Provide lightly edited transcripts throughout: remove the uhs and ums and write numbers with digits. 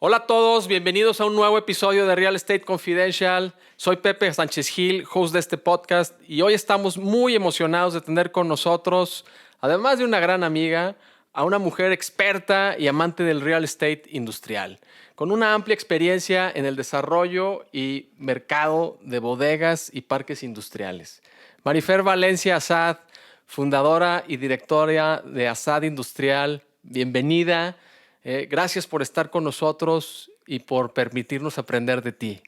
Hola a todos, bienvenidos a un nuevo episodio de Real Estate Confidential. Soy Pepe Sánchez Gil, host de este podcast, y hoy estamos muy emocionados de tener con nosotros, además de una gran amiga, a una mujer experta y amante del real estate industrial, con una amplia experiencia en el desarrollo y mercado de bodegas y parques industriales. Marifer Valencia Assad, fundadora y directora de Assad Industrial, bienvenida. Gracias por estar con nosotros y por permitirnos aprender de ti.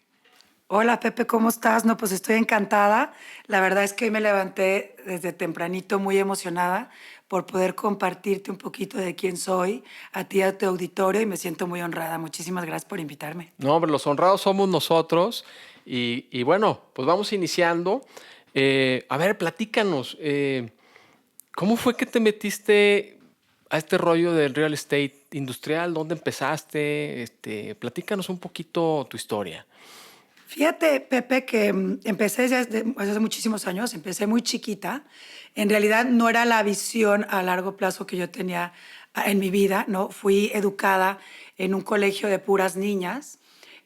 Hola Pepe, ¿cómo estás? No, pues estoy encantada. La verdad es que me levanté desde tempranito muy emocionada por poder compartirte un poquito de quién soy, a ti, a tu auditorio, y me siento muy honrada. Muchísimas gracias por invitarme. No, hombre, los honrados somos nosotros. Y bueno, pues vamos iniciando. A ver, platícanos. ¿Cómo fue que te metiste a este rollo del real estate industrial? ¿Dónde empezaste? Platícanos un poquito tu historia. Fíjate, Pepe, que empecé desde hace muchísimos años, empecé muy chiquita. En realidad no era la visión a largo plazo que yo tenía en mi vida, ¿no? Fui educada en un colegio de puras niñas,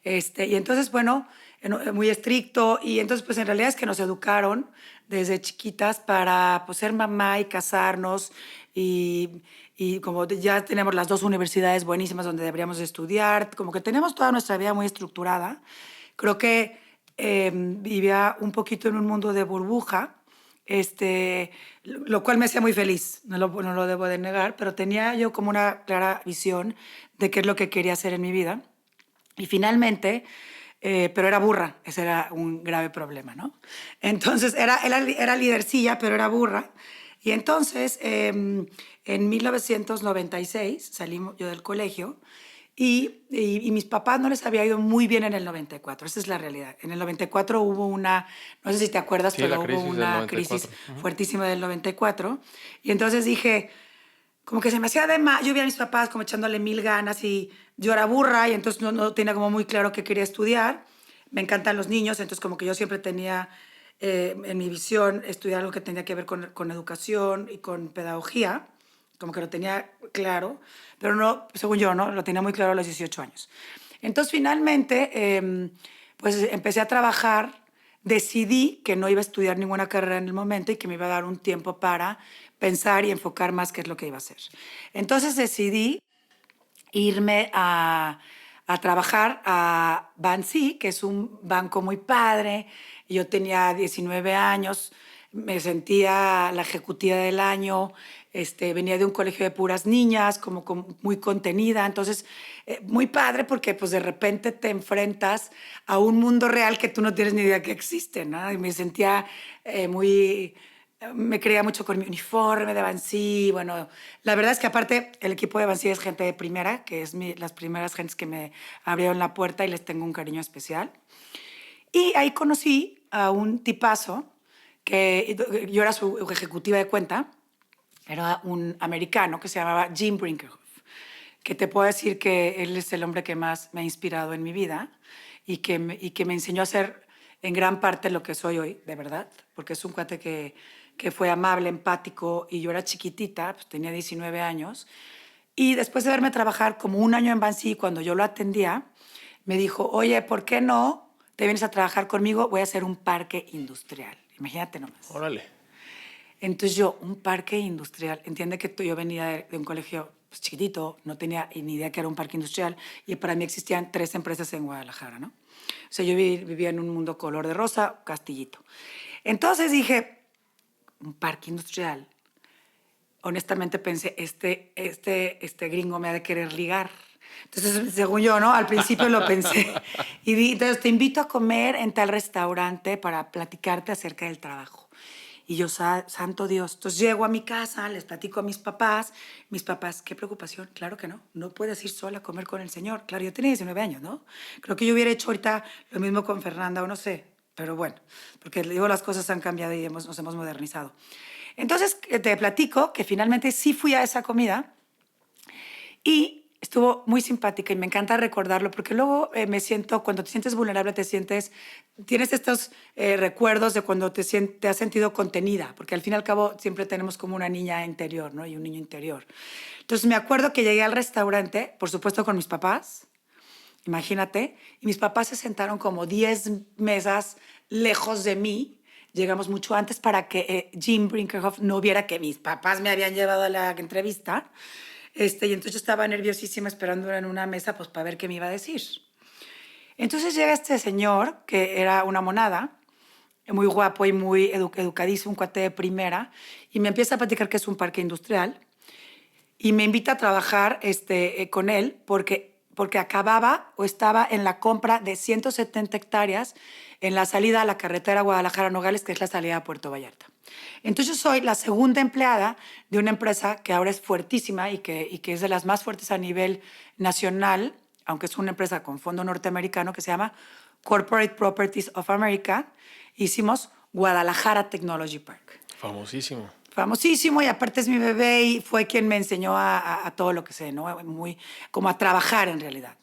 y entonces, bueno, muy estricto, y entonces, pues en realidad es que nos educaron desde chiquitas para pues, ser mamá y casarnos, y como ya tenemos las dos universidades buenísimas donde deberíamos estudiar, como que tenemos toda nuestra vida muy estructurada. Creo que vivía un poquito en un mundo de burbuja, lo cual me hacía muy feliz, no lo debo de negar, pero tenía yo como una clara visión de qué es lo que quería hacer en mi vida. Y finalmente, pero era burra, ese era un grave problema, ¿no? Entonces, era lidercilla, pero era burra. Y entonces, en 1996 salí yo del colegio y mis papás no les había ido muy bien en el 94, esa es la realidad. En el 94 hubo una, no sé si te acuerdas, Sí, la pero hubo crisis del una crisis 94. Ujú. fuertísima del 94. Y entonces dije, como que se me hacía de más, yo vi a mis papás como echándole mil ganas y yo era burra y entonces no tenía como muy claro qué quería estudiar. Me encantan los niños, entonces como que yo siempre tenía en mi visión estudiar algo que tenía que ver con educación y con pedagogía, como que lo tenía claro, pero no, según yo, ¿no? Lo tenía muy claro a los 18 años. Entonces finalmente, pues empecé a trabajar, decidí que no iba a estudiar ninguna carrera en el momento y que me iba a dar un tiempo para pensar y enfocar más qué es lo que iba a hacer. Entonces decidí irme a trabajar a Bansi, que es un banco muy padre. Yo tenía 19 años, me sentía la ejecutiva del año, venía de un colegio de puras niñas, muy contenida, entonces muy padre porque pues de repente te enfrentas a un mundo real que tú no tienes ni idea que existe, ¿no? Y me sentía muy me creía mucho con mi uniforme de Bansi. Bueno, la verdad es que aparte el equipo de Bansi es gente de primera, que es las primeras gentes que me abrieron la puerta y les tengo un cariño especial. Y ahí conocí a un tipazo que yo era su ejecutiva de cuenta, era un americano que se llamaba Jim Brinkerhoff, que te puedo decir que él es el hombre que más me ha inspirado en mi vida y que me enseñó a ser en gran parte lo que soy hoy, de verdad, porque es un cuate que fue amable, empático, y yo era chiquitita, pues tenía 19 años, y después de verme trabajar como un año en Bansi, cuando yo lo atendía, me dijo, oye, ¿por qué no te vienes a trabajar conmigo? Voy a hacer un parque industrial. Imagínate nomás. Órale. Entonces yo, un parque industrial, entiende que yo venía de un colegio pues, chiquitito, no tenía ni idea que era un parque industrial, y para mí existían 3 empresas en Guadalajara, ¿no? O sea, yo vivía en un mundo color de rosa, Castillito. Entonces dije, un parque industrial. Honestamente pensé, este gringo me ha de querer ligar. Entonces, según yo, ¿no? Al principio lo pensé. Entonces, te invito a comer en tal restaurante para platicarte acerca del trabajo. Y yo, santo Dios. Entonces llego a mi casa, les platico a mis papás. Mis papás, qué preocupación. Claro que no. No puedes ir sola a comer con el señor. Claro, yo tenía 19 años, ¿no? Creo que yo hubiera hecho ahorita lo mismo con Fernanda o no sé. Pero bueno, porque digo, las cosas han cambiado y nos hemos modernizado. Entonces, te platico que finalmente sí fui a esa comida y estuvo muy simpática y me encanta recordarlo porque luego me siento, cuando te sientes vulnerable, tienes estos recuerdos de cuando te has sentido contenida, porque al fin y al cabo siempre tenemos como una niña interior, ¿no? Y un niño interior. Entonces me acuerdo que llegué al restaurante, por supuesto con mis papás, imagínate, y mis papás se sentaron como 10 mesas lejos de mí. Llegamos mucho antes para que Jim Brinkerhoff no viera que mis papás me habían llevado a la entrevista. Y entonces yo estaba nerviosísima esperando en una mesa pues para ver qué me iba a decir. Entonces llega este señor, que era una monada, muy guapo y muy educadísimo, un cuate de primera, y me empieza a platicar que es un parque industrial y me invita a trabajar con él porque acababa o estaba en la compra de 170 hectáreas en la salida a la carretera Guadalajara-Nogales, que es la salida a Puerto Vallarta. Entonces yo soy la segunda empleada de una empresa que ahora es fuertísima y que es de las más fuertes a nivel nacional, aunque es una empresa con fondo norteamericano que se llama Corporate Properties of America. Hicimos Guadalajara Technology Park. Famosísimo. Famosísimo, y aparte es mi bebé y fue quien me enseñó a todo lo que sé, ¿no? Muy, como a trabajar en realidad.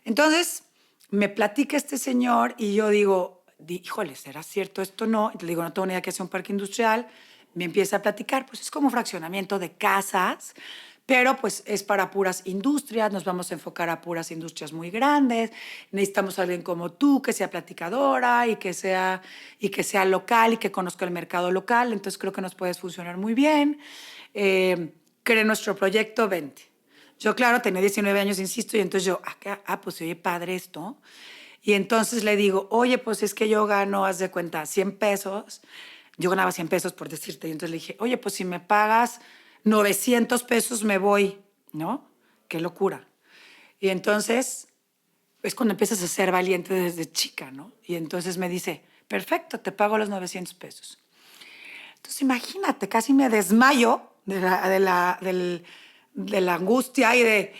Entonces, me platica este señor y yo digo, híjole, ¿será cierto esto? No. Y le digo, no tengo ni idea que sea un parque industrial. Me empieza a platicar, pues es como un fraccionamiento de casas, pero pues es para puras industrias, nos vamos a enfocar a puras industrias muy grandes, necesitamos a alguien como tú que sea platicadora y que sea local y que conozca el mercado local, entonces creo que nos puedes funcionar muy bien. Cree nuestro proyecto, vente. Yo, claro, tenía 19 años, insisto, y entonces yo, pues oye, padre esto. Y entonces le digo, oye, pues es que yo gano, haz de cuenta, 100 pesos. Yo ganaba 100 pesos por decirte. Y entonces le dije, oye, pues si me pagas 900 pesos me voy, ¿no? Qué locura. Y entonces es cuando empiezas a ser valiente desde chica, ¿no? Y entonces me dice, perfecto, te pago los 900 pesos. Entonces imagínate, casi me desmayo de la angustia y de,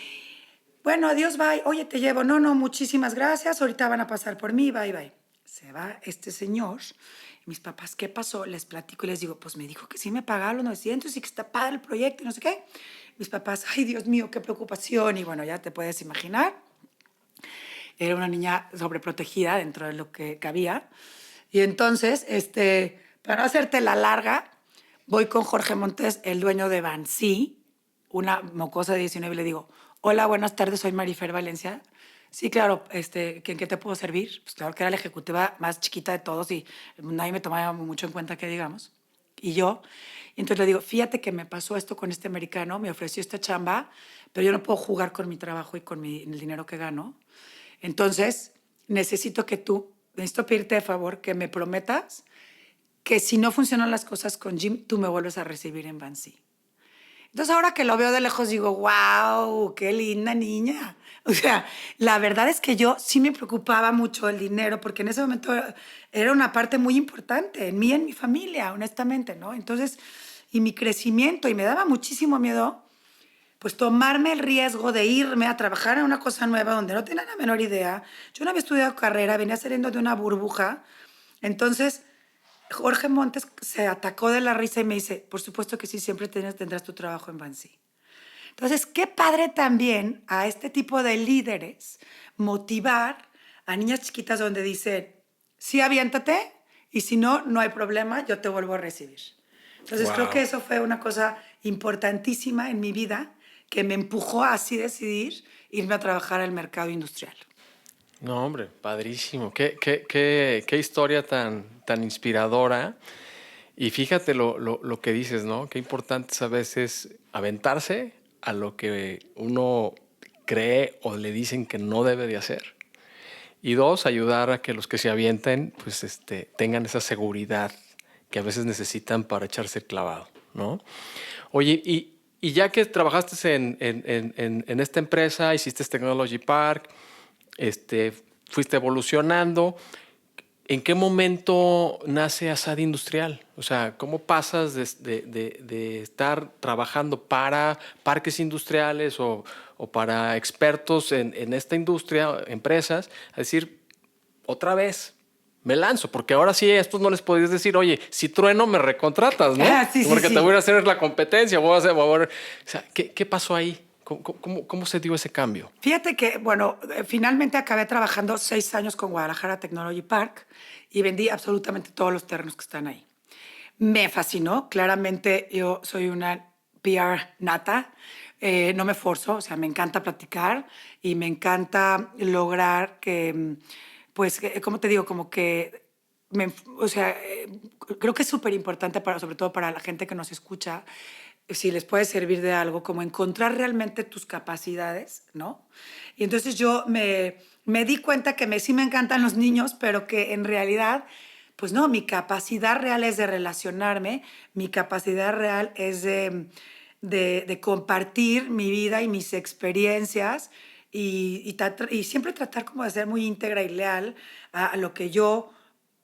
bueno, adiós, bye, oye, te llevo. No, muchísimas gracias, ahorita van a pasar por mí, bye, bye. Se va este señor. Mis papás, ¿qué pasó? Les platico y les digo, pues me dijo que sí me pagaba los 900 y que está padre el proyecto y no sé qué. Mis papás, ay, Dios mío, qué preocupación. Y bueno, ya te puedes imaginar. Era una niña sobreprotegida dentro de lo que cabía. Y entonces, para no hacerte la larga, voy con Jorge Montes, el dueño de Bansi, una mocosa de 19, y le digo, hola, buenas tardes, soy Marifer Valencia. Sí, claro, ¿en qué te puedo servir? Pues claro que era la ejecutiva más chiquita de todos y nadie me tomaba mucho en cuenta, que digamos. Y entonces le digo, fíjate que me pasó esto con este americano, me ofreció esta chamba, pero yo no puedo jugar con mi trabajo y con el dinero que gano. Entonces, necesito pedirte de favor que me prometas que si no funcionan las cosas con Jim, tú me vuelves a recibir en Bansi. Entonces, ahora que lo veo de lejos, digo, wow, qué linda niña. O sea, la verdad es que yo sí me preocupaba mucho el dinero, porque en ese momento era una parte muy importante en mí y en mi familia, honestamente, ¿no? Entonces, y mi crecimiento, y me daba muchísimo miedo, pues tomarme el riesgo de irme a trabajar en una cosa nueva donde no tenía la menor idea. Yo no había estudiado carrera, venía saliendo de una burbuja. Entonces, Jorge Montes se atacó de la risa y me dice, por supuesto que sí, siempre tendrás tu trabajo en Bansi. Entonces, qué padre también a este tipo de líderes motivar a niñas chiquitas donde dicen, sí, aviéntate, y si no, no hay problema, yo te vuelvo a recibir. Entonces, creo que eso fue una cosa importantísima en mi vida que me empujó a así decidir irme a trabajar al mercado industrial. No, hombre, padrísimo. Qué historia tan inspiradora. Y fíjate lo que dices, ¿no? Qué importante es a veces aventarse a lo que uno cree o le dicen que no debe de hacer. Y dos, ayudar a que los que se avienten pues tengan esa seguridad que a veces necesitan para echarse el clavado, ¿no? Oye, y ya que trabajaste en esta empresa, hiciste Technology Park, fuiste evolucionando, ¿en qué momento nace Asad Industrial? O sea, ¿cómo pasas de estar trabajando para parques industriales o para expertos en esta industria, empresas, a decir, otra vez, me lanzo? Porque ahora sí a estos no les podías decir, oye, si trueno me recontratas, ¿no? Sí, porque sí. te voy a hacer la competencia, voy a hacer... O sea, ¿qué pasó ahí? ¿Cómo se dio ese cambio? Fíjate que, bueno, finalmente acabé trabajando 6 años con Guadalajara Technology Park y vendí absolutamente todos los terrenos que están ahí. Me fascinó, claramente yo soy una PR nata, no me forzo, o sea, me encanta platicar y me encanta lograr que, pues, ¿cómo te digo? Como que, o sea, creo que es súper importante, sobre todo para la gente que nos escucha, si les puede servir de algo, como encontrar realmente tus capacidades, ¿no? Y entonces yo me di cuenta que sí me encantan los niños, pero que en realidad, pues no, mi capacidad real es de relacionarme, mi capacidad real es de compartir mi vida y mis experiencias y siempre tratar como de ser muy íntegra y leal a lo que yo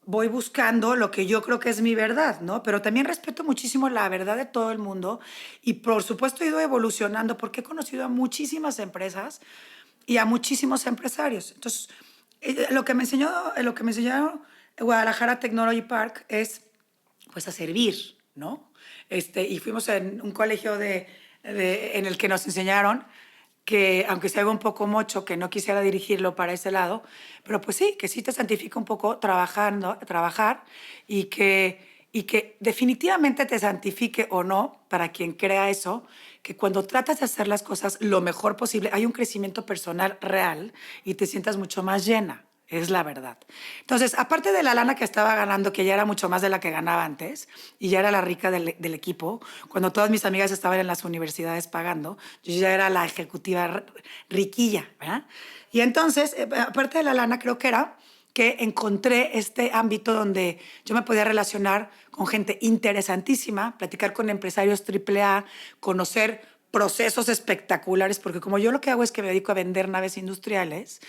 voy buscando, lo que yo creo que es mi verdad, ¿no? Pero también respeto muchísimo la verdad de todo el mundo y por supuesto he ido evolucionando porque he conocido a muchísimas empresas y a muchísimos empresarios. Entonces, lo que me enseñó Guadalajara Technology Park es pues a servir, ¿no? Y fuimos en un colegio en el que nos enseñaron que, aunque se haga un poco mocho, que no quisiera dirigirlo para ese lado, pero pues sí, que sí te santifica un poco trabajar y que definitivamente te santifique o no, para quien crea eso, que cuando tratas de hacer las cosas lo mejor posible, hay un crecimiento personal real y te sientas mucho más llena. Es la verdad. Entonces, aparte de la lana que estaba ganando, que ya era mucho más de la que ganaba antes, y ya era la rica del equipo, cuando todas mis amigas estaban en las universidades pagando, yo ya era la ejecutiva riquilla, ¿verdad? Y entonces, aparte de la lana, creo que era que encontré este ámbito donde yo me podía relacionar con gente interesantísima, platicar con empresarios AAA, conocer procesos espectaculares, porque como yo lo que hago es que me dedico a vender naves industriales,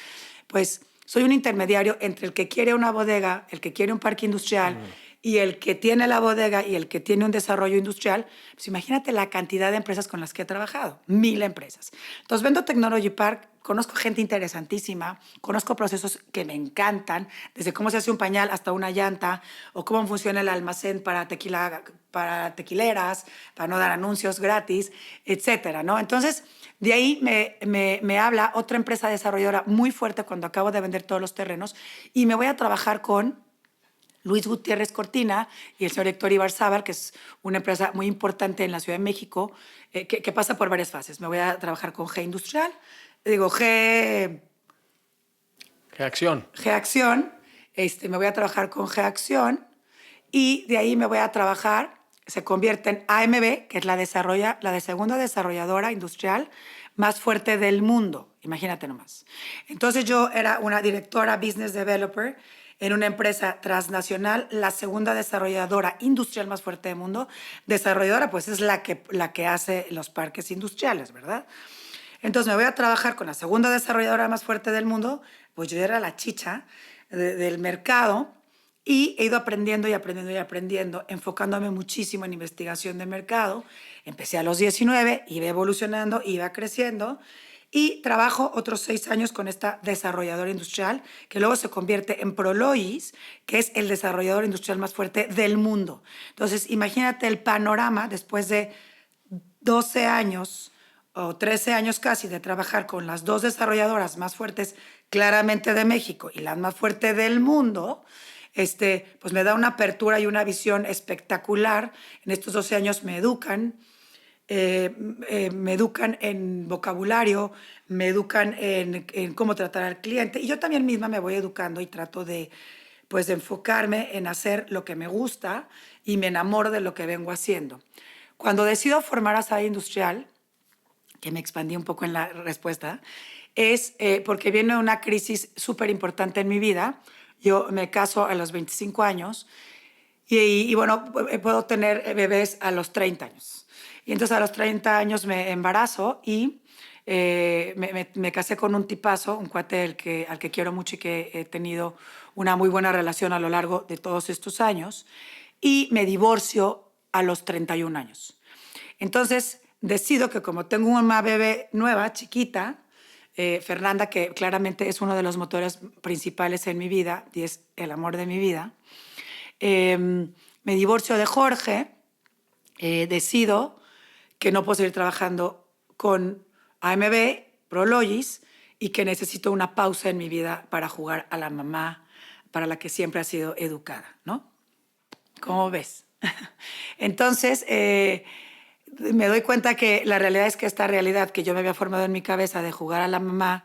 pues soy un intermediario entre el que quiere una bodega, el que quiere un parque industrial y el que tiene la bodega y el que tiene un desarrollo industrial. Pues imagínate la cantidad de empresas con las que he trabajado, 1000 empresas. Entonces vendo Technology Park, conozco gente interesantísima, conozco procesos que me encantan, desde cómo se hace un pañal hasta una llanta, o cómo funciona el almacén para para tequileras, para no dar anuncios gratis, etcétera, ¿no? Entonces, de ahí me habla otra empresa desarrolladora muy fuerte cuando acabo de vender todos los terrenos y me voy a trabajar con Luis Gutiérrez Cortina y el señor Héctor Ibarzábal, que es una empresa muy importante en la Ciudad de México, que pasa por varias fases. Me voy a trabajar con G Industrial, digo ¿Qué acción? G Acción, me voy a trabajar con G Acción y de ahí me voy a trabajar, se convierte en AMB, que es la segunda desarrolladora industrial más fuerte del mundo, imagínate nomás. Entonces yo era una directora business developer en una empresa transnacional, la segunda desarrolladora industrial más fuerte del mundo. Desarrolladora, pues es la que hace los parques industriales, ¿verdad? Entonces me voy a trabajar con la segunda desarrolladora más fuerte del mundo, pues yo era la chicha del mercado y he ido aprendiendo y aprendiendo y aprendiendo, enfocándome muchísimo en investigación de mercado. Empecé a los 19, iba evolucionando, iba creciendo y trabajo otros 6 años con esta desarrolladora industrial que luego se convierte en Prolois, que es el desarrollador industrial más fuerte del mundo. Entonces imagínate el panorama después de 12 años o 13 años casi de trabajar con las dos desarrolladoras más fuertes claramente de México y las más fuertes del mundo, pues me da una apertura y una visión espectacular. En estos 12 años me educan en vocabulario, me educan en cómo tratar al cliente y yo también misma me voy educando y trato pues, de enfocarme en hacer lo que me gusta y me enamoro de lo que vengo haciendo. Cuando decido formar Asada Industrial, que me expandí un poco en la respuesta, es porque viene una crisis súper importante en mi vida. Yo me caso a los 25 años y bueno, puedo tener bebés a los 30 años. Y entonces a los 30 años me embarazo y me casé con un tipazo, un cuate al que quiero mucho y que he tenido una muy buena relación a lo largo de todos estos años. Y me divorcio a los 31 años. Entonces decido que como tengo una bebé nueva, chiquita, Fernanda, que claramente es uno de los motores principales en mi vida y es el amor de mi vida, me divorcio de Jorge, decido que no puedo seguir trabajando con AMB, Prologis, y que necesito una pausa en mi vida para jugar a la mamá para la que siempre ha sido educada, ¿no? ¿Cómo ves? Entonces, me doy cuenta que la realidad es que esta realidad que yo me había formado en mi cabeza de jugar a la mamá,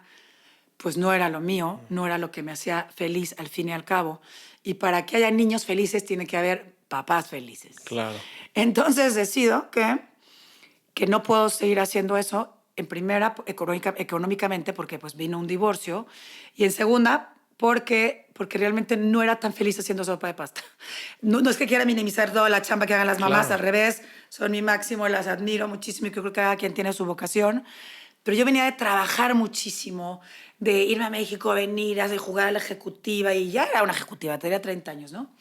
pues no era lo mío, no era lo que me hacía feliz al fin y al cabo. Y para que haya niños felices tiene que haber papás felices. Claro. Entonces decido que no puedo seguir haciendo eso, en primera, económicamente, porque pues vino un divorcio, y en segunda, porque realmente no era tan feliz haciendo sopa de pasta. No es que quiera minimizar toda la chamba que hagan las mamás, Claro. al revés, son mi máximo, las admiro muchísimo y creo que cada quien tiene su vocación. Pero yo venía de trabajar muchísimo, de irme a México, venir, de jugar a la ejecutiva, y ya era una ejecutiva, tenía 30 años, ¿no?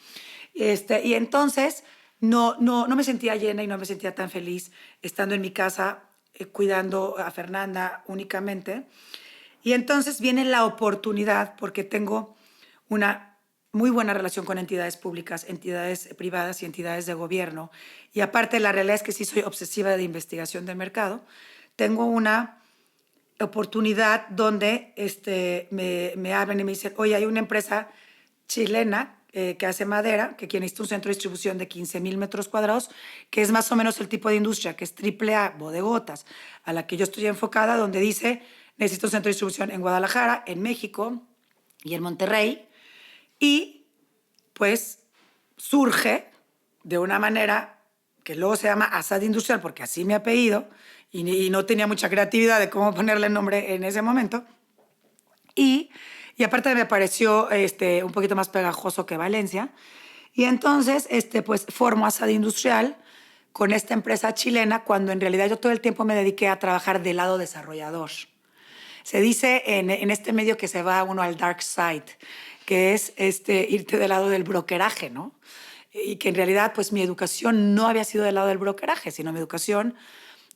Y entonces no me sentía llena y no me sentía tan feliz estando en mi casa cuidando a Fernanda únicamente. Y entonces viene la oportunidad, porque tengo una muy buena relación con entidades públicas, entidades privadas y entidades de gobierno. Y aparte, la realidad es que sí soy obsesiva de investigación de mercado. Tengo una oportunidad donde me hablan y me dicen, oye, hay una empresa chilena que hace madera, que quien necesita un centro de distribución de 15,000 metros cuadrados, que es más o menos el tipo de industria, que es AAA, bodegotas, a la que yo estoy enfocada, donde dice, necesito un centro de distribución en Guadalajara, en México y en Monterrey, y pues surge de una manera que luego se llama Asad Industrial, porque así me ha apellido, y no tenía mucha creatividad de cómo ponerle nombre en ese momento. Y aparte me pareció un poquito más pegajoso que Valencia. Y entonces, pues formo Asad Industrial con esta empresa chilena, cuando en realidad yo todo el tiempo me dediqué a trabajar del lado desarrollador. Se dice en este medio que se va uno al dark side, que es irte del lado del brokeraje, ¿no? Y que en realidad, pues mi educación no había sido del lado del brokeraje, sino mi educación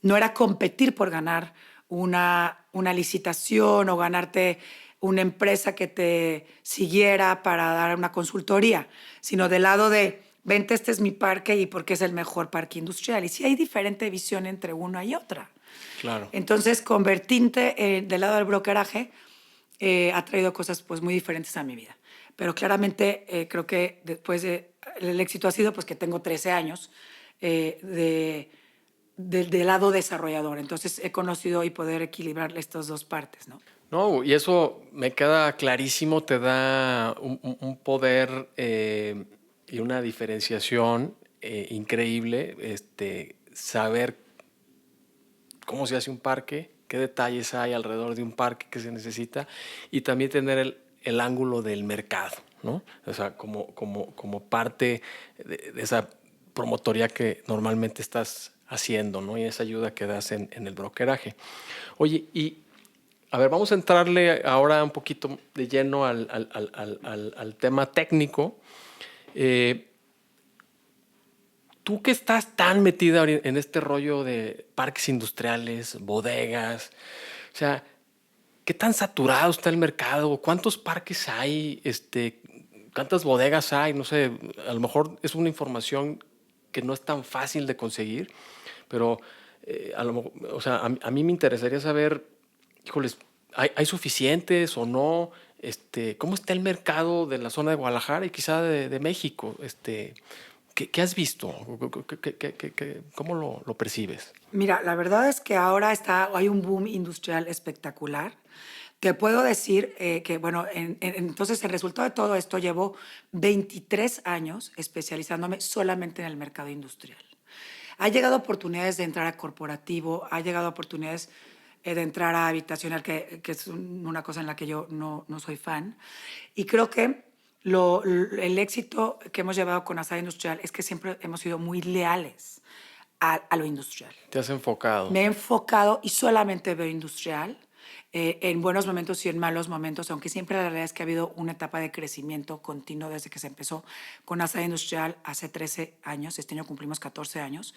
no era competir por ganar una licitación o ganarte una empresa que te siguiera para dar una consultoría, sino del lado de, vente, este es mi parque y porque es el mejor parque industrial. Y sí hay diferente visión entre una y otra. Claro. Entonces, convertirte del lado del brokeraje ha traído cosas pues, muy diferentes a mi vida. Pero claramente creo que después el éxito ha sido pues, que tengo 13 años del lado desarrollador. Entonces, he conocido y poder equilibrar estas dos partes, ¿no? No, y eso me queda clarísimo, te da un poder y una diferenciación increíble, saber cómo se hace un parque, qué detalles hay alrededor de un parque que se necesita y también tener el ángulo del mercado, ¿no? O sea, como parte de esa promotoría que normalmente estás haciendo, ¿no? Y esa ayuda que das en el brokeraje. Oye, y a ver, vamos a entrarle ahora un poquito de lleno al tema técnico. Tú que estás tan metida en este rollo de parques industriales, bodegas, o sea, ¿qué tan saturado está el mercado? ¿Cuántos parques hay? ¿Cuántas bodegas hay? No sé, a lo mejor es una información que no es tan fácil de conseguir, pero o sea, a mí me interesaría saber, híjoles, ¿hay suficientes o no? ¿Cómo está el mercado de la zona de Guadalajara y quizá de México? ¿Qué has visto? ¿Cómo lo percibes? Mira, la verdad es que ahora hay un boom industrial espectacular. Te puedo decir que, bueno, entonces el resultado de todo esto llevo 23 años especializándome solamente en el mercado industrial. Ha llegado oportunidades de entrar a corporativo, ha llegado oportunidades de entrar a habitacional, que es una cosa en la que yo no soy fan. Y creo que el éxito que hemos llevado con Asada Industrial es que siempre hemos sido muy leales a lo industrial. ¿Te has enfocado? Me he enfocado y solamente veo industrial en buenos momentos y en malos momentos, aunque siempre la realidad es que ha habido una etapa de crecimiento continuo desde que se empezó con Asada Industrial hace 13 años. Este año cumplimos 14 años.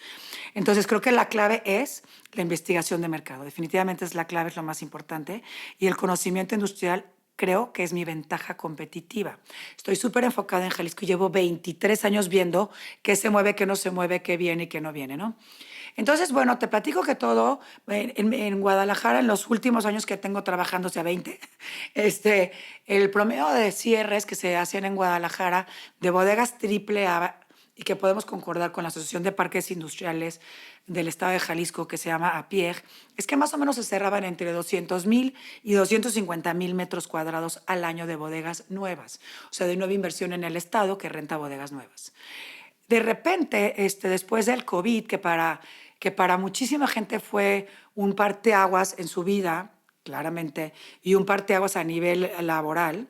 Entonces creo que la clave es la investigación de mercado. Definitivamente es la clave, es lo más importante. Y el conocimiento industrial creo que es mi ventaja competitiva. Estoy súper enfocada en Jalisco y llevo 23 años viendo qué se mueve, qué no se mueve, qué viene y qué no viene, ¿no? Entonces, bueno, te platico que todo en Guadalajara, en los últimos años que tengo trabajando, o sea, 20, el promedio de cierres que se hacían en Guadalajara de bodegas triple A y que podemos concordar con la Asociación de Parques Industriales del Estado de Jalisco, que se llama APIEG, es que más o menos se cerraban entre 200,000 y 250,000 metros cuadrados al año de bodegas nuevas, o sea, de nueva inversión en el Estado que renta bodegas nuevas. De repente, después del COVID, que para muchísima gente fue un parteaguas en su vida, claramente, y un parteaguas a nivel laboral,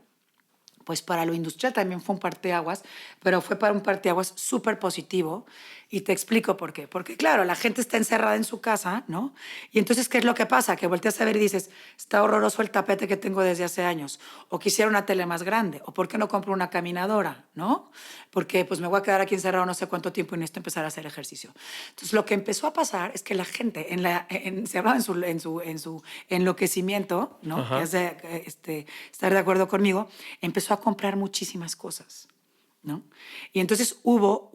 pues para lo industrial también fue un parteaguas, pero fue para un parteaguas súper positivo. Y te explico por qué. Porque, claro, la gente está encerrada en su casa, ¿no? Y entonces, ¿qué es lo que pasa? Que volteas a ver y dices, está horroroso el tapete que tengo desde hace años. O quisiera una tele más grande. O ¿por qué no compro una caminadora? ¿No? Porque pues me voy a quedar aquí encerrado no sé cuánto tiempo y necesito empezar a hacer ejercicio. Entonces, lo que empezó a pasar es que la gente, encerrada en su enloquecimiento, ¿no? Ajá. Que es estar de acuerdo conmigo, empezó a comprar muchísimas cosas, ¿no? Y entonces hubo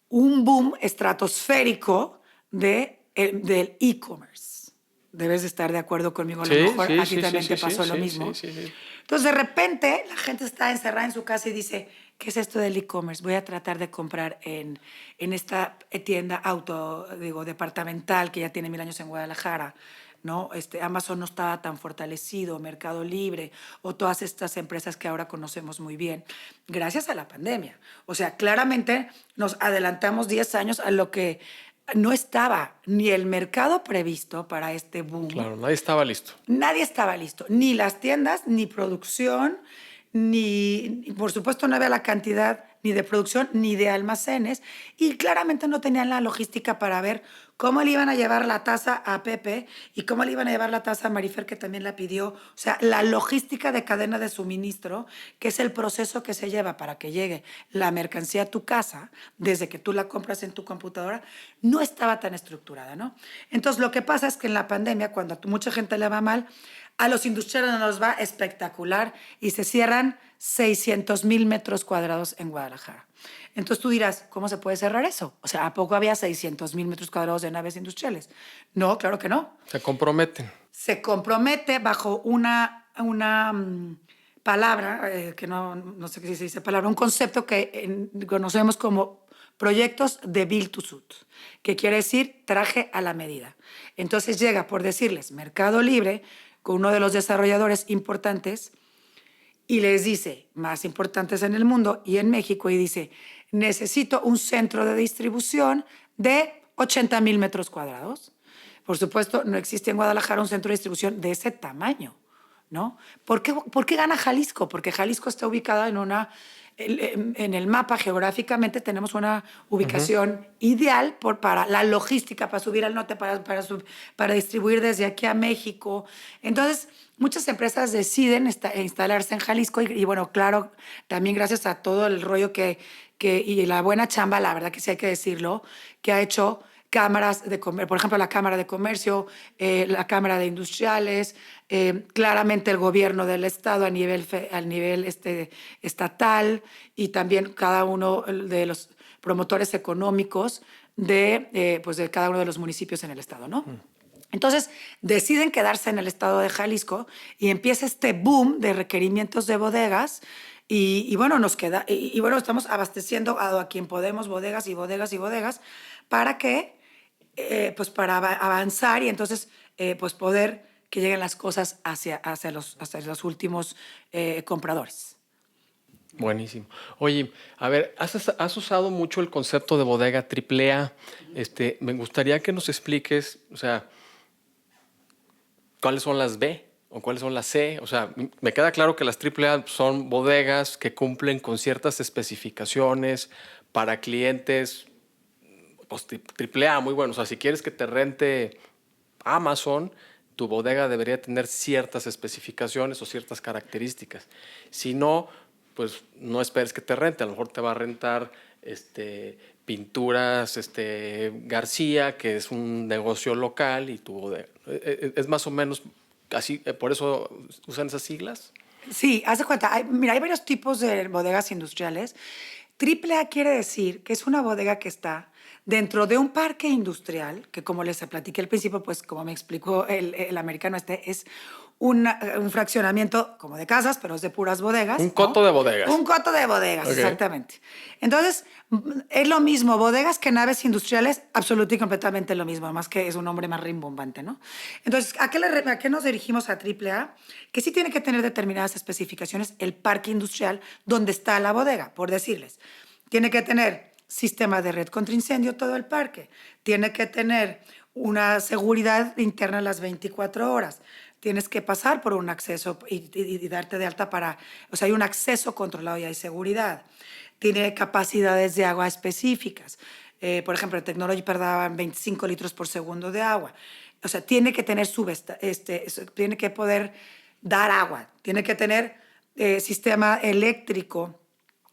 un boom estratosférico del e-commerce. Debes de estar de acuerdo conmigo, a lo Sí, mejor sí, a ti sí, sí, también sí, te sí, pasó lo sí, mismo. sí, sí, sí. Entonces, de repente, la gente está encerrada en su casa y dice, ¿qué es esto del e-commerce? Voy a tratar de comprar en esta tienda departamental que ya tiene 1000 años en Guadalajara, ¿no? Amazon no estaba tan fortalecido, Mercado Libre o todas estas empresas que ahora conocemos muy bien, gracias a la pandemia. O sea, claramente nos adelantamos 10 años a lo que no estaba ni el mercado previsto para este boom. Claro, nadie estaba listo. Nadie estaba listo, ni las tiendas, ni producción, por supuesto no había la cantidad ni de producción ni de almacenes y claramente no tenían la logística para ver cómo le iban a llevar la taza a Pepe y cómo le iban a llevar la taza a Marifer, que también la pidió. O sea, la logística de cadena de suministro, que es el proceso que se lleva para que llegue la mercancía a tu casa, desde que tú la compras en tu computadora, no estaba tan estructurada, ¿no? Entonces, lo que pasa es que en la pandemia, cuando a mucha gente le va mal, a los industriales nos va espectacular y se cierran 600,000 metros cuadrados en Guadalajara. Entonces tú dirás, ¿cómo se puede cerrar eso? O sea, ¿a poco había 600,000 metros cuadrados de naves industriales? No, claro que no. Se comprometen. Se compromete bajo una palabra, que no sé qué se dice palabra, un concepto que conocemos como proyectos de Build to Suit, que quiere decir traje a la medida. Entonces llega, por decirles, Mercado Libre, con uno de los desarrolladores importantes, y les dice, más importantes en el mundo y en México, y dice, necesito un centro de distribución de 80,000 metros cuadrados. Por supuesto, no existe en Guadalajara un centro de distribución de ese tamaño, ¿no? ¿Por qué gana Jalisco? Porque Jalisco está ubicada en el mapa geográficamente tenemos una ubicación ideal para la logística, para subir al norte, para distribuir desde aquí a México. Entonces, muchas empresas deciden instalarse en Jalisco y bueno, claro, también gracias a todo el rollo y la buena chamba, la verdad que sí hay que decirlo, que ha hecho cámaras de comercio, por ejemplo, la Cámara de Comercio, la Cámara de Industriales, claramente el gobierno del Estado a nivel estatal y también cada uno de los promotores económicos pues de cada uno de los municipios en el Estado, ¿no? Entonces deciden quedarse en el estado de Jalisco y empieza este boom de requerimientos de bodegas y bueno, bueno, estamos abasteciendo a quien podemos bodegas y bodegas y bodegas para que, pues para avanzar y entonces pues poder que lleguen las cosas hacia los últimos compradores. Buenísimo. Oye, a ver, has usado mucho el concepto de bodega triple A. Me gustaría que nos expliques, o sea, cuáles son las B o cuáles son las C. O sea, me queda claro que las triple A son bodegas que cumplen con ciertas especificaciones para clientes, pues triple A, muy bueno. O sea, si quieres que te rente Amazon, tu bodega debería tener ciertas especificaciones o ciertas características. Si no, pues no esperes que te rente. A lo mejor te va a rentar Pinturas García, que es un negocio local, y tu bodega. Es más o menos así, por eso usan esas siglas. Sí, haz de cuenta. Mira, hay varios tipos de bodegas industriales. Triple A quiere decir que es una bodega que está dentro de un parque industrial, que como les platiqué al principio, pues como me explicó el americano es un fraccionamiento como de casas, pero es de puras bodegas. Un coto de bodegas. Un coto de bodegas, Ok. exactamente. Entonces, es lo mismo, bodegas que naves industriales, absolutamente y completamente lo mismo, más que es un nombre más rimbombante, ¿no? Entonces, ¿a qué nos dirigimos a AAA? Que sí tiene que tener determinadas especificaciones el parque industrial donde está la bodega, por decirles. Tiene que tener sistema de red contra incendio todo el parque. Tiene que tener una seguridad interna las 24 horas. Tienes que pasar por un acceso y darte de alta para... O sea, hay un acceso controlado y hay seguridad. Tiene capacidades de agua específicas. Por ejemplo, el Technology perdaba 25 litros por segundo de agua. O sea, tiene que tener tiene que poder dar agua. Tiene que tener sistema eléctrico.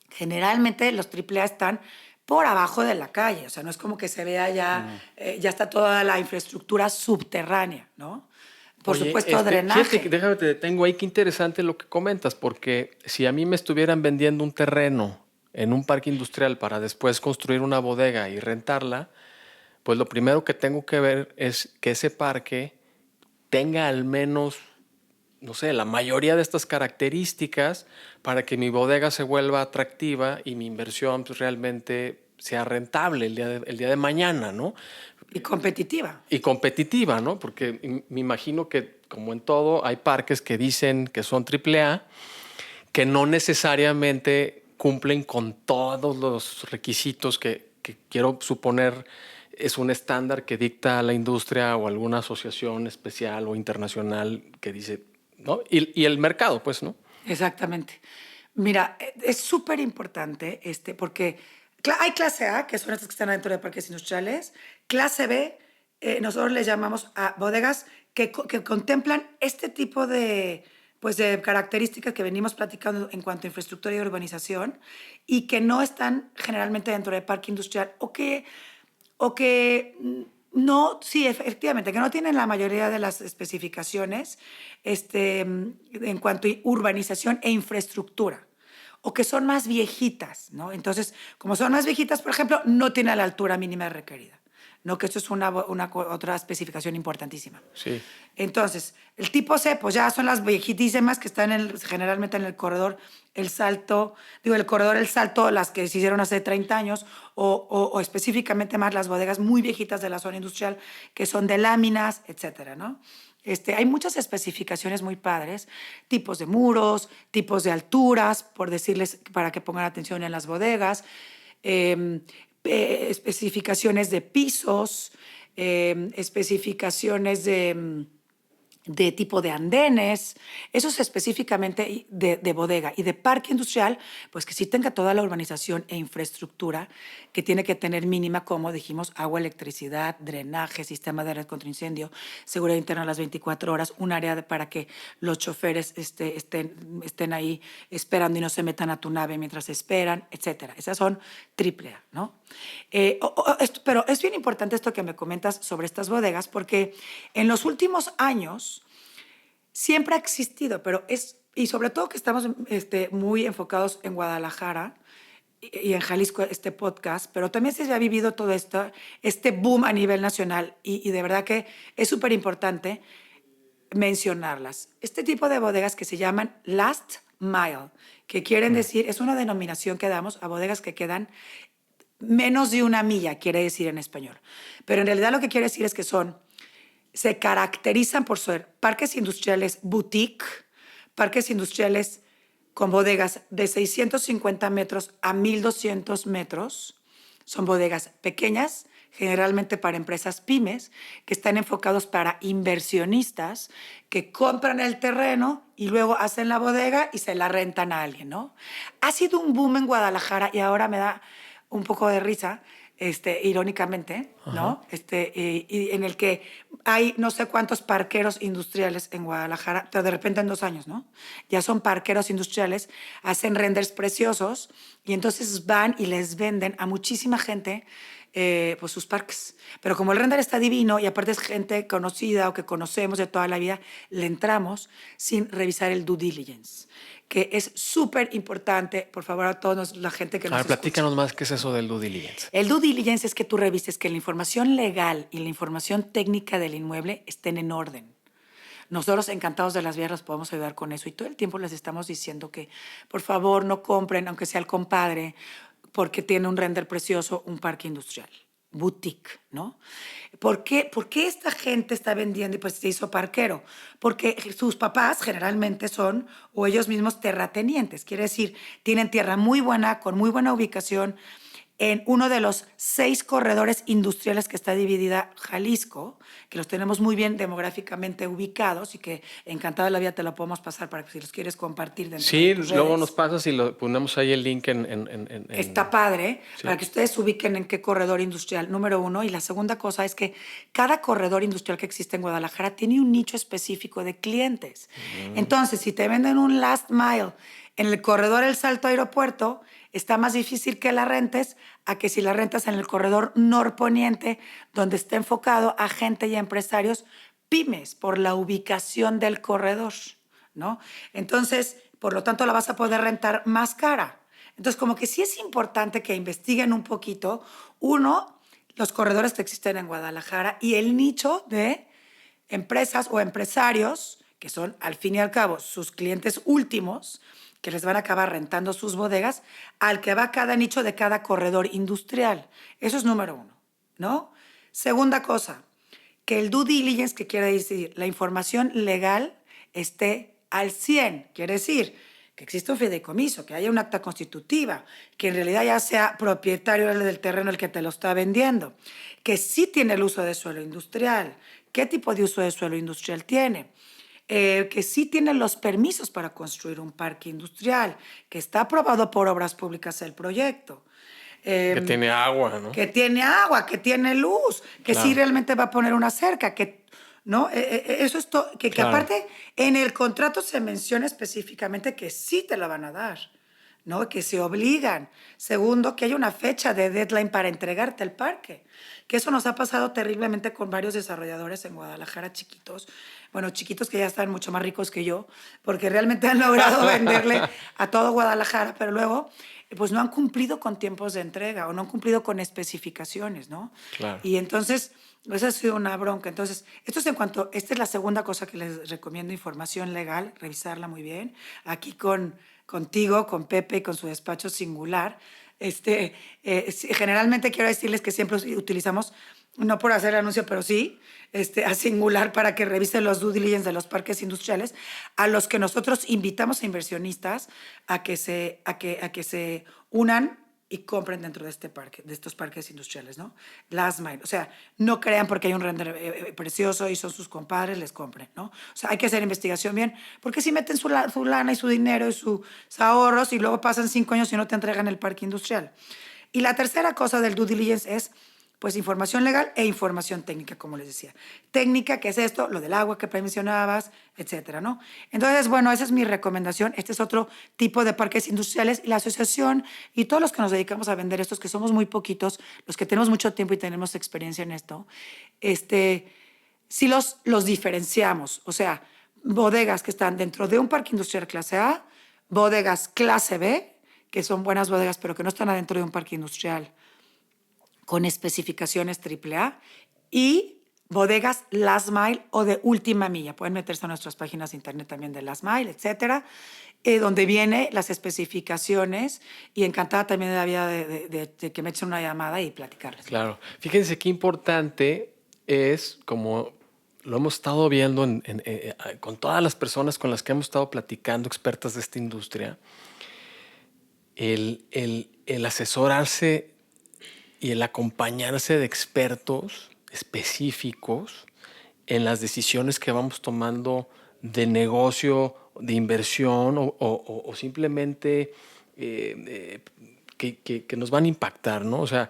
Generalmente los AAA están por abajo de la calle, o sea, no es como que se vea ya, ya está toda la infraestructura subterránea, ¿no? Por Oye, supuesto, drenaje. fíjate, déjame te detengo ahí, qué interesante lo que comentas, porque si a mí me estuvieran vendiendo un terreno en un parque industrial para después construir una bodega y rentarla, pues lo primero que tengo que ver es que ese parque tenga al menos, no sé, la mayoría de estas características para que mi bodega se vuelva atractiva y mi inversión pues, realmente sea rentable el día de mañana, ¿no? Y competitiva. Y competitiva, ¿no? Porque me imagino que, como en todo, hay parques que dicen que son AAA, que no necesariamente cumplen con todos los requisitos que quiero suponer es un estándar que dicta la industria o alguna asociación especial o internacional que dice, ¿no? Y el mercado, pues, ¿no? Exactamente. Mira, es súper importante porque hay clase A, que son estas que están dentro de parques industriales, clase B, nosotros les llamamos a bodegas que contemplan este tipo pues de características que venimos platicando en cuanto a infraestructura y urbanización y que no están generalmente dentro de parque industrial o que no, sí, efectivamente, que no tienen la mayoría de las especificaciones en cuanto a urbanización e infraestructura, o que son más viejitas, ¿no? Entonces, como son más viejitas, por ejemplo, no tienen la altura mínima requerida, ¿no? Que esto es otra especificación importantísima. Sí. Entonces, el tipo C, pues ya son las viejitísimas que están generalmente en el corredor El Salto, El Salto, las que se hicieron hace 30 años, o específicamente más las bodegas muy viejitas de la zona industrial, que son de láminas, etcétera, ¿no? Hay muchas especificaciones muy padres, tipos de muros, tipos de alturas, por decirles, para que pongan atención en las bodegas, especificaciones de pisos, especificaciones de tipo de andenes, eso es específicamente de bodega. Y de parque industrial, pues que sí tenga toda la urbanización e infraestructura que tiene que tener mínima, como dijimos, agua, electricidad, drenaje, sistema de red contra incendio, seguridad interna a las 24 horas, un área para que los choferes estén ahí esperando y no se metan a tu nave mientras esperan, etcétera. Esas son AAA, ¿no? Pero es bien importante esto que me comentas sobre estas bodegas, porque en los últimos años siempre ha existido, y sobre todo que estamos muy enfocados en Guadalajara y en Jalisco este podcast, pero también se ha vivido todo este boom a nivel nacional y de verdad que es súper importante mencionarlas. Este tipo de bodegas que se llaman Last Mile, que quieren decir, es una denominación que damos a bodegas que quedan menos de una milla, quiere decir en español. Pero en realidad lo que quiere decir es que se caracterizan por ser parques industriales boutique, parques industriales con bodegas de 650 metros a 1,200 metros. Son bodegas pequeñas, generalmente para empresas pymes, que están enfocados para inversionistas que compran el terreno y luego hacen la bodega y se la rentan a alguien, ¿no? Ha sido un boom en Guadalajara y ahora me da un poco de risa, irónicamente, ¿no? Y en el que hay no sé cuántos parqueros industriales en Guadalajara, pero de repente en 2 años, ¿no? Ya son parqueros industriales, hacen renders preciosos y entonces van y les venden a muchísima gente pues sus parques. Pero como el render está divino y aparte es gente conocida o que conocemos de toda la vida, le entramos sin revisar el due diligence, que es súper importante, por favor, a todos la gente que nos escucha. Platícanos más qué es eso del due diligence. El due diligence es que tú revises que la información legal y la información técnica del inmueble estén en orden. nosotros encantados de las vías los podemos ayudar con eso y todo el tiempo les estamos diciendo que por favor no compren, aunque sea el compadre, porque tiene un render precioso, un parque industrial, boutique, ¿no? ¿Por qué esta gente está vendiendo y pues se hizo parquero? Porque sus papás generalmente son, o ellos mismos, terratenientes. Quiere decir, tienen tierra muy buena, con muy buena ubicación, en uno de los 6 corredores industriales que está dividida Jalisco, que los tenemos muy bien demográficamente ubicados y que encantada de la vida te lo podemos pasar para que si los quieres compartir dentro de Sí, tus luego redes. nos pasas y lo ponemos ahí el link Está padre, Sí. para que ustedes ubiquen en qué corredor industrial, número uno. Y la segunda cosa es que cada corredor industrial que existe en Guadalajara tiene un nicho específico de clientes. Entonces, si te venden un last mile en el corredor El Salto Aeropuerto, está más difícil que la rentes a que si la rentas en el corredor norponiente, donde está enfocado a gente y a empresarios pymes por la ubicación del corredor, ¿no? Entonces, por lo tanto, la vas a poder rentar más cara. Entonces, como que sí es importante que investiguen un poquito, uno, los corredores que existen en Guadalajara y el nicho de empresas o empresarios, que son al fin y al cabo sus clientes últimos, que les van a acabar rentando sus bodegas, al que va cada nicho de cada corredor industrial. Eso es número uno, ¿no? Segunda cosa, que el due diligence, que quiere decir la información legal, esté al 100. Quiere decir que existe un fideicomiso, que haya un acta constitutiva, que en realidad ya sea propietario del terreno el que te lo está vendiendo, que sí tiene el uso de suelo industrial, qué tipo de uso de suelo industrial tiene, que sí tiene los permisos para construir un parque industrial, que está aprobado por obras públicas el proyecto. Que tiene agua, ¿no? Que tiene agua, que tiene luz, que sí Claro. realmente va a poner una cerca, que, ¿no? Eso es todo, que Claro. aparte en el contrato se menciona específicamente que sí te la van a dar, ¿no? Que se obligan. Segundo, que hay una fecha de deadline para entregarte el parque, que eso nos ha pasado terriblemente con varios desarrolladores en Guadalajara chiquitos, bueno, chiquitos que ya están mucho más ricos que yo, porque realmente han logrado venderle a todo Guadalajara, pero luego pues no han cumplido con tiempos de entrega o no han cumplido con especificaciones, ¿no? Claro. Y entonces, esa ha sido una bronca. Entonces, esto es en cuanto, esta es la segunda cosa que les recomiendo, información legal, revisarla muy bien. Aquí contigo, con Pepe y con su despacho singular. Generalmente quiero decirles que siempre utilizamos, no por hacer el anuncio, pero sí, a Singular para que revisen los due diligence de los parques industriales, a los que nosotros invitamos a inversionistas a que se unan y compren dentro de este parque, de estos parques industriales, ¿no? Last mile. O sea, no crean porque hay un render precioso y son sus compadres, les compren, ¿no? O sea, hay que hacer investigación bien, porque si meten su lana y su dinero y sus ahorros y luego pasan 5 años y no te entregan el parque industrial. Y la tercera cosa del due diligence es pues información legal e información técnica, como les decía. Técnica, que es esto, lo del agua que mencionabas, etcétera, ¿no? Entonces, bueno, esa es mi recomendación. Este es otro tipo de parques industriales. Y la asociación y todos los que nos dedicamos a vender estos, que somos muy poquitos, los que tenemos mucho tiempo y tenemos experiencia en esto, sí los diferenciamos. O sea, bodegas que están dentro de un parque industrial clase A, bodegas clase B, que son buenas bodegas, pero que no están adentro de un parque industrial con especificaciones AAA, y bodegas last mile o de última milla. Pueden meterse a nuestras páginas de internet también de last mile, etcétera, donde vienen las especificaciones, y encantada también de la vida de que me echen una llamada y platicarles. Claro. Fíjense qué importante es, como lo hemos estado viendo con todas las personas con las que hemos estado platicando, expertas de esta industria, el asesorarse y el acompañarse de expertos específicos en las decisiones que vamos tomando de negocio, de inversión o simplemente que nos van a impactar, ¿no? O sea,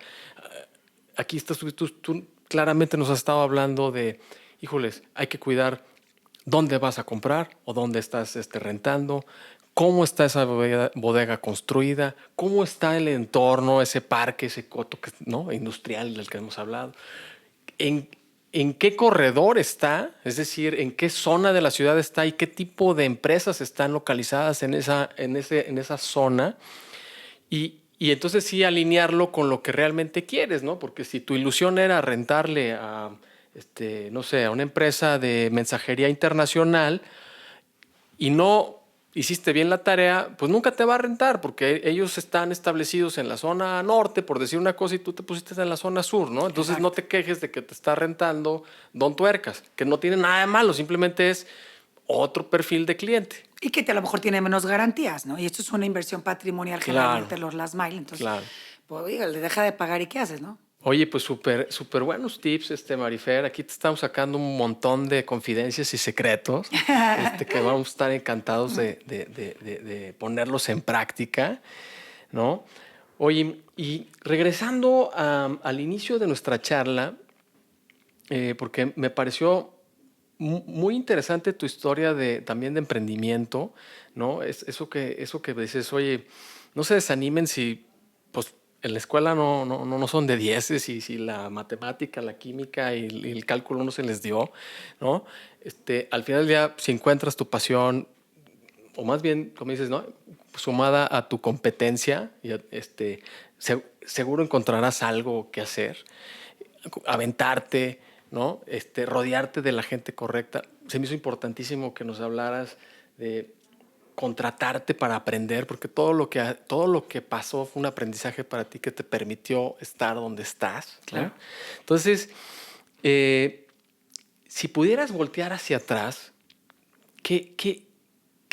aquí estás tú claramente nos has estado hablando de, híjoles, hay que cuidar dónde vas a comprar o dónde estás rentando, cómo está esa bodega construida, cómo está el entorno, ese parque, ese coto, ¿no?, industrial del que hemos hablado, en qué corredor está, es decir, en qué zona de la ciudad está y qué tipo de empresas están localizadas en esa zona, y entonces sí alinearlo con lo que realmente quieres, ¿no? Porque si tu ilusión era rentarle a no sé, a una empresa de mensajería internacional y no hiciste bien la tarea, pues nunca te va a rentar porque ellos están establecidos en la zona norte, por decir una cosa, y tú te pusiste en la zona sur, ¿no? Entonces no Exacto. te quejes de que te está rentando Don Tuercas, que no tiene nada de malo, simplemente es otro perfil de cliente. Y que a lo mejor tiene menos garantías, ¿no? Y esto es una inversión patrimonial Claro, generalmente los last mile. Entonces, claro. pues, dígale, deja de pagar y ¿qué haces, no? Oye, pues súper buenos tips, Marifer. Aquí te estamos sacando un montón de confidencias y secretos, que vamos a estar encantados de ponerlos en práctica, ¿no? Oye, y regresando al inicio de nuestra charla, porque me pareció muy interesante tu historia también de emprendimiento, ¿no? Eso que dices, oye, no se desanimen si, pues, en la escuela no son de dieces y si la matemática, la química y el cálculo no se les dio, ¿no? Al final del día, si encuentras tu pasión, o más bien, como dices, ¿no? Sumada a tu competencia, seguro encontrarás algo que hacer, aventarte, ¿no? Rodearte de la gente correcta. Se me hizo importantísimo que nos hablaras de contratarte para aprender, porque todo lo que pasó fue un aprendizaje para ti que te permitió estar donde estás, ¿no? Claro. Entonces, si pudieras voltear hacia atrás, ¿qué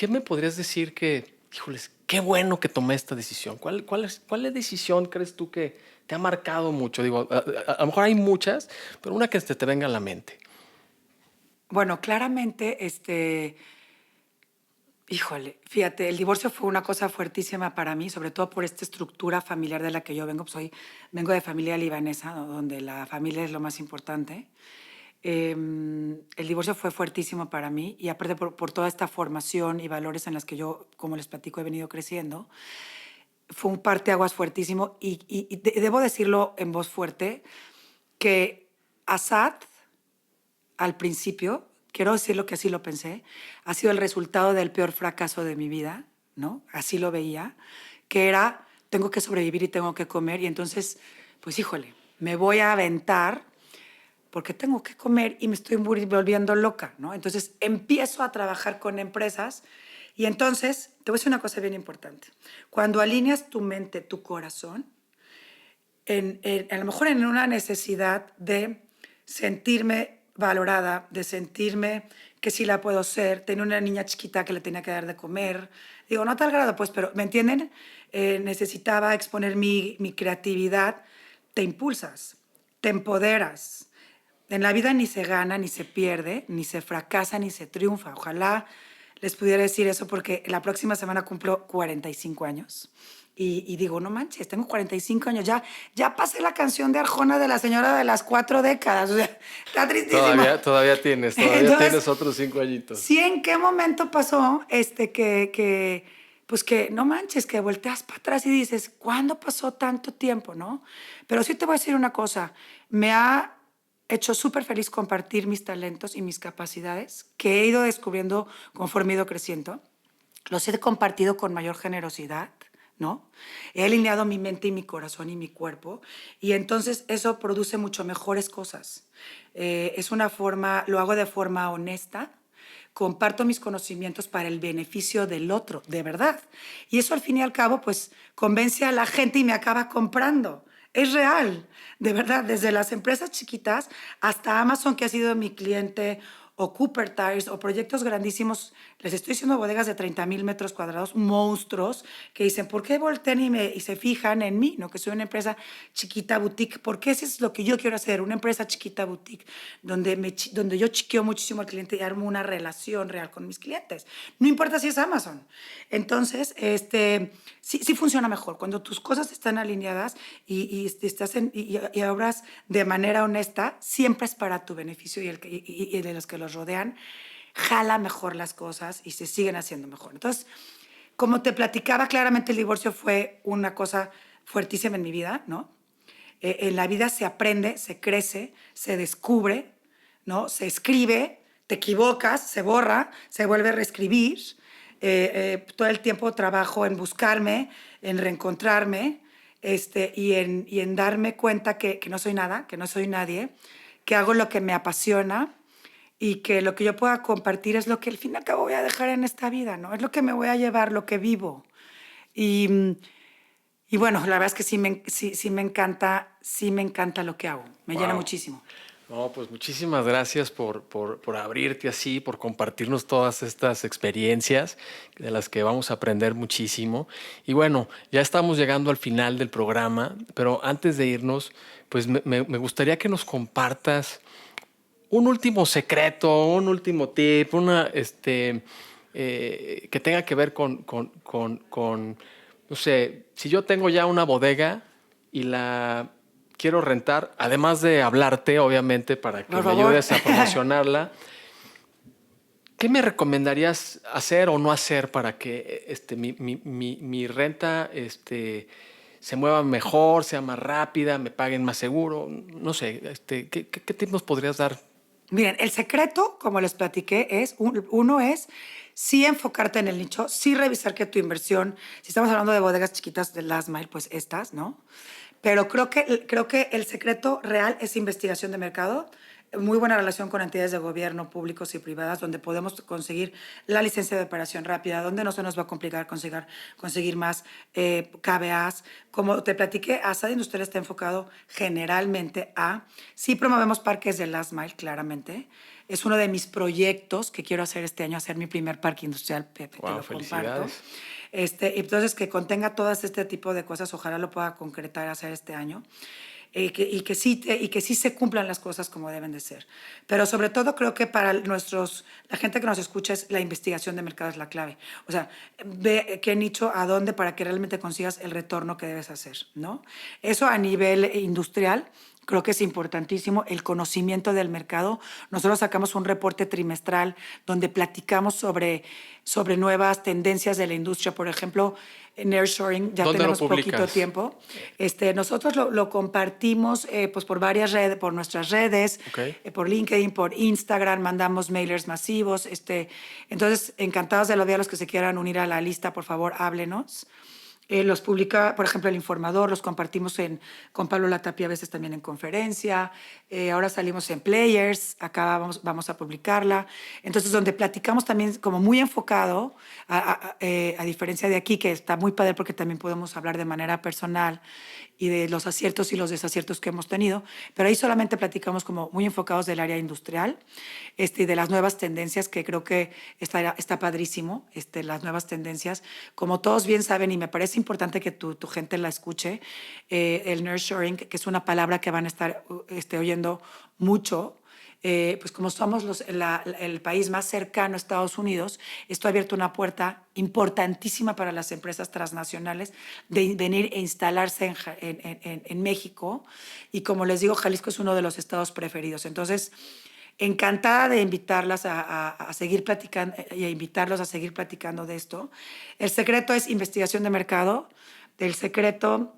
me podrías decir que, híjoles, qué bueno que tomé esta decisión? ¿Cuál decisión crees tú que te ha marcado mucho? Digo, a lo mejor hay muchas, pero una que te venga a la mente. Bueno, claramente, híjole, fíjate, el divorcio fue una cosa fuertísima para mí, sobre todo por esta estructura familiar de la que yo vengo. Pues vengo de familia libanesa, ¿no? Donde la familia es lo más importante. El divorcio fue fuertísimo para mí y aparte por toda esta formación y valores en las que yo, como les platico, he venido creciendo, fue un parteaguas fuertísimo y debo decirlo en voz fuerte que Assad al principio, quiero decirlo que así lo pensé, ha sido el resultado del peor fracaso de mi vida, ¿no? Así lo veía, que era, tengo que sobrevivir y tengo que comer, y entonces, pues híjole, me voy a aventar porque tengo que comer y me estoy volviendo loca, ¿no? Entonces empiezo a trabajar con empresas y entonces, te voy a decir una cosa bien importante, cuando alineas tu mente, tu corazón, a lo mejor en una necesidad de sentirme valorada, de sentirme que sí la puedo ser. Tenía una niña chiquita que le tenía que dar de comer. Digo, no a tal grado, pues, pero ¿me entienden? Necesitaba exponer mi creatividad. Te impulsas, te empoderas. En la vida ni se gana, ni se pierde, ni se fracasa, ni se triunfa. Ojalá les pudiera decir eso porque la próxima semana cumplo 45 años. Y digo, no manches, tengo 45 años, ya pasé la canción de Arjona de la señora de las 4 décadas, o sea, está tristísimo. Todavía Entonces, tienes otros 5 añitos. sí, ¿en qué momento pasó pues que no manches, que volteas para atrás y dices, ¿cuándo pasó tanto tiempo, no? Pero sí te voy a decir una cosa, me ha hecho súper feliz compartir mis talentos y mis capacidades que he ido descubriendo conforme he ido creciendo. Los he compartido con mayor generosidad, ¿no? He alineado mi mente y mi corazón y mi cuerpo y entonces eso produce mucho mejores cosas. Es una forma, lo hago de forma honesta, comparto mis conocimientos para el beneficio del otro, de verdad. Y eso al fin y al cabo, pues, convence a la gente y me acaba comprando. Es real, de verdad, desde las empresas chiquitas hasta Amazon, que ha sido mi cliente, o Cooper Tires, o proyectos grandísimos. Les estoy diciendo bodegas de 30,000 metros cuadrados, monstruos, que dicen, ¿por qué voltean y se fijan en mí? ¿No? Que soy una empresa chiquita boutique. Porque eso es lo que yo quiero hacer, una empresa chiquita boutique, donde yo chiqueo muchísimo al cliente y armo una relación real con mis clientes. No importa si es Amazon. Entonces, sí funciona mejor. Cuando tus cosas están alineadas y obras de manera honesta, siempre es para tu beneficio y de los que los rodean, jala mejor las cosas y se siguen haciendo mejor. Entonces, como te platicaba, claramente el divorcio fue una cosa fuertísima en mi vida, ¿no? En la vida se aprende, se crece, se descubre, ¿no? Se escribe, te equivocas, se borra, se vuelve a reescribir. Todo el tiempo trabajo en buscarme, en reencontrarme y en darme cuenta que no soy nada, que no soy nadie, que hago lo que me apasiona y que lo que yo pueda compartir es lo que al fin y al cabo voy a dejar en esta vida, ¿no? Es lo que me voy a llevar, lo que vivo. Y, y bueno, la verdad es que sí me encanta lo que hago. Me llena muchísimo. No, pues muchísimas gracias por abrirte así, por compartirnos todas estas experiencias de las que vamos a aprender muchísimo. Y bueno, ya estamos llegando al final del programa, pero antes de irnos, pues me gustaría que nos compartas un último secreto, un último tip, que tenga que ver con, no sé, si yo tengo ya una bodega y la quiero rentar, además de hablarte, obviamente, para que Por me favor. ayudes a promocionarla, ¿qué me recomendarías hacer o no hacer para que mi renta se mueva mejor, sea más rápida, me paguen más seguro? No sé, ¿qué tip nos podrías dar? Miren, el secreto, como les platiqué, uno es sí enfocarte en el nicho, sí revisar que tu inversión, si estamos hablando de bodegas chiquitas de last mile, pues estas, ¿no? Pero creo que el secreto real es investigación de mercado, muy buena relación con entidades de gobierno públicos y privadas, donde podemos conseguir la licencia de operación rápida, donde no se nos va a complicar conseguir más KBAs. Como te platiqué, Asad Industrial está enfocado generalmente sí promovemos parques de last mile, claramente. Es uno de mis proyectos que quiero hacer este año, hacer mi primer parque industrial, Pepe, te lo comparto. Entonces, que contenga todas este tipo de cosas, ojalá lo pueda concretar, hacer este año. Y que sí se cumplan las cosas como deben de ser. Pero sobre todo creo que para la gente que nos escucha, la investigación de mercado es la clave. O sea, ve qué nicho, a dónde, para que realmente consigas el retorno que debes hacer, ¿no? Eso a nivel industrial. Creo que es importantísimo el conocimiento del mercado. Nosotros sacamos un reporte trimestral donde platicamos sobre nuevas tendencias de la industria. Por ejemplo, nearshoring, ya tenemos poquito tiempo. Nosotros lo compartimos pues por varias redes, por nuestras redes, Okay. Por LinkedIn, por Instagram, mandamos mailers masivos. Entonces, encantados de los que se quieran unir a la lista, por favor, háblenos. Los publica, por ejemplo, El Informador, los compartimos con Pablo Latapia a veces también en conferencia. Ahora salimos en Players, acá vamos a publicarla. Entonces, donde platicamos también como muy enfocado, a diferencia de aquí, que está muy padre porque también podemos hablar de manera personal y de los aciertos y los desaciertos que hemos tenido, pero ahí solamente platicamos como muy enfocados del área industrial y de las nuevas tendencias, que creo que está padrísimo, las nuevas tendencias. Como todos bien saben, y me parece importante que tu gente la escuche, el nearshoring, que es una palabra que van a estar oyendo mucho. Pues como somos el país más cercano a Estados Unidos, esto ha abierto una puerta importantísima para las empresas transnacionales de venir e instalarse en México. Y como les digo, Jalisco es uno de los estados preferidos. Entonces, encantada de invitarlas a seguir platicando y a invitarlos a seguir platicando de esto. El secreto es investigación de mercado. El secreto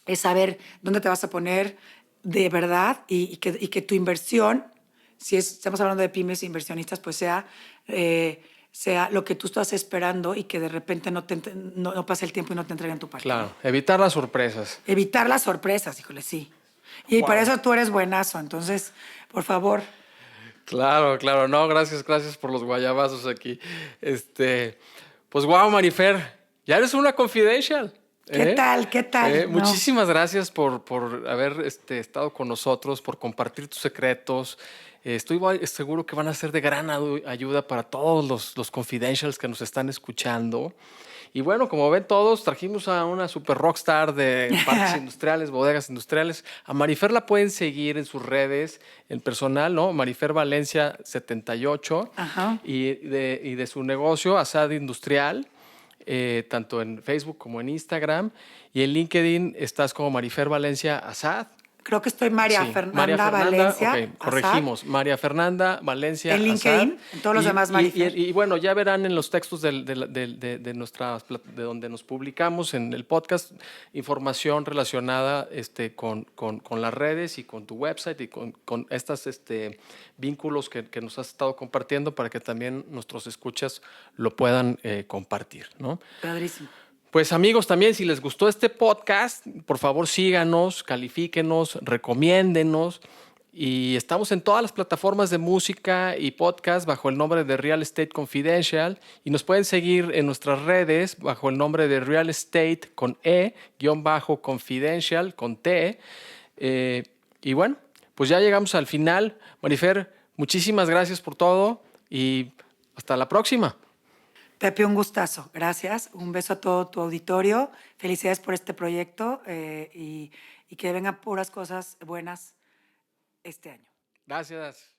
es saber dónde te vas a poner de verdad y que tu inversión, si estamos hablando de pymes e inversionistas, pues sea lo que tú estás esperando y que de repente no pase el tiempo y no te entreguen tu parte. Claro, evitar las sorpresas. Evitar las sorpresas, híjole, sí. Y para eso tú eres buenazo, entonces, por favor. Claro. No, gracias por los guayabazos aquí. Pues wow, Marifer, ya eres una confidential. ¿Qué tal? No. Muchísimas gracias por haber estado con nosotros, por compartir tus secretos. Estoy seguro que van a ser de gran ayuda para todos los confidentials que nos están escuchando. Y bueno, como ven todos, trajimos a una super rockstar de parques industriales, bodegas industriales. A Marifer la pueden seguir en sus redes, en personal, ¿no? Marifer Valencia 78. Ajá. Y de su negocio, Asad Industrial, tanto en Facebook como en Instagram. Y en LinkedIn estás como Marifer Valencia Asad. Creo que estoy María Fernanda Valencia. Ok, corregimos. Asad. María Fernanda Valencia En LinkedIn, Asad. en todos los demás Marifer. Y bueno, ya verán en los textos de donde nos publicamos en el podcast información relacionada con las redes y con tu website y con estos vínculos que nos has estado compartiendo para que también nuestros escuchas lo puedan compartir, ¿no? Padrísimo. Pues amigos, también si les gustó este podcast, por favor síganos, califíquenos, recomiéndenos Y estamos en todas las plataformas de música y podcast bajo el nombre de Real Estate Confidential. Y nos pueden seguir en nuestras redes bajo el nombre de Real Estate con _confidential con T. Y bueno, pues ya llegamos al final. Marifer, muchísimas gracias por todo y hasta la próxima. Pepe, un gustazo. Gracias. Un beso a todo tu auditorio. Felicidades por este proyecto y que vengan puras cosas buenas este año. Gracias.